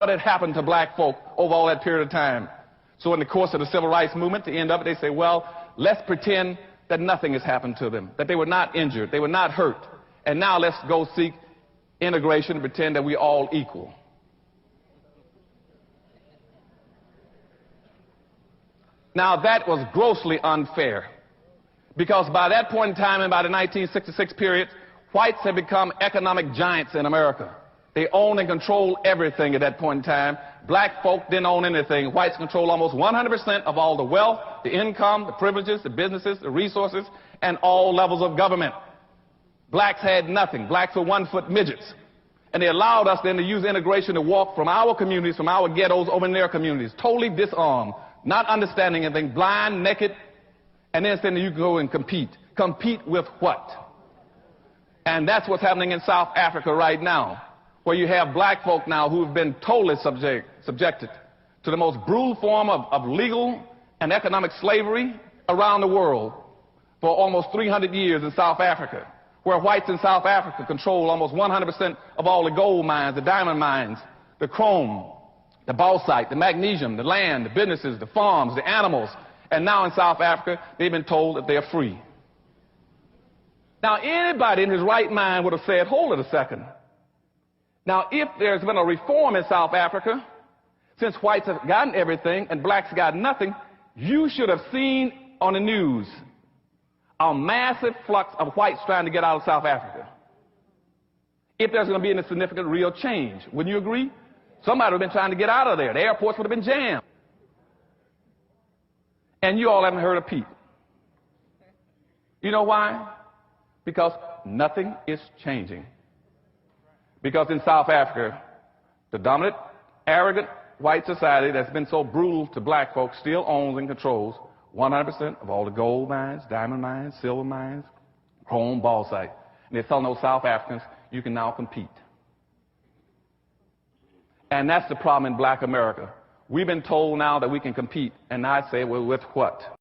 what had happened to black folk over all that period of time. So in the course of the civil rights movement, at the end of it, they say, well, let's pretend that nothing has happened to them, that they were not injured, they were not hurt. And now let's go seek integration and pretend that we're all equal. Now that was grossly unfair, because by that point in time, and by the 1966 period, whites had become economic giants in America. They owned and controlled everything at that point in time. Black folk didn't own anything. Whites controlled almost 100% of all the wealth, the income, the privileges, the businesses, the resources, and all levels of government. Blacks had nothing. Blacks were one-foot midgets. And they allowed us then to use integration to walk from our communities, from our ghettos, over in their communities, totally disarmed, not understanding anything, blind, naked, and then saying you can go and compete. Compete with what? And that's what's happening in South Africa right now, where you have black folk now who have been totally subjected to the most brutal form of legal and economic slavery around the world for almost 300 years in South Africa, where whites in South Africa control almost 100% of all the gold mines, the diamond mines, the chrome, the bauxite, the magnesium, the land, the businesses, the farms, the animals. And now in South Africa, they've been told that they're free. Now, anybody in his right mind would have said, hold it a second. Now, if there's been a reform in South Africa, since whites have gotten everything and blacks got nothing, you should have seen on the news a massive flux of whites trying to get out of South Africa. If there's going to be any significant real change, wouldn't you agree? Somebody would have been trying to get out of there. The airports would have been jammed. And you all haven't heard a peep. You know why? Because nothing is changing. Because in South Africa, the dominant, arrogant white society that's been so brutal to black folks still owns and controls 100% of all the gold mines, diamond mines, silver mines, chrome, bauxite. And they're telling those South Africans, you can now compete. And that's the problem in black America. We've been told now that we can compete, and I say, well, with what?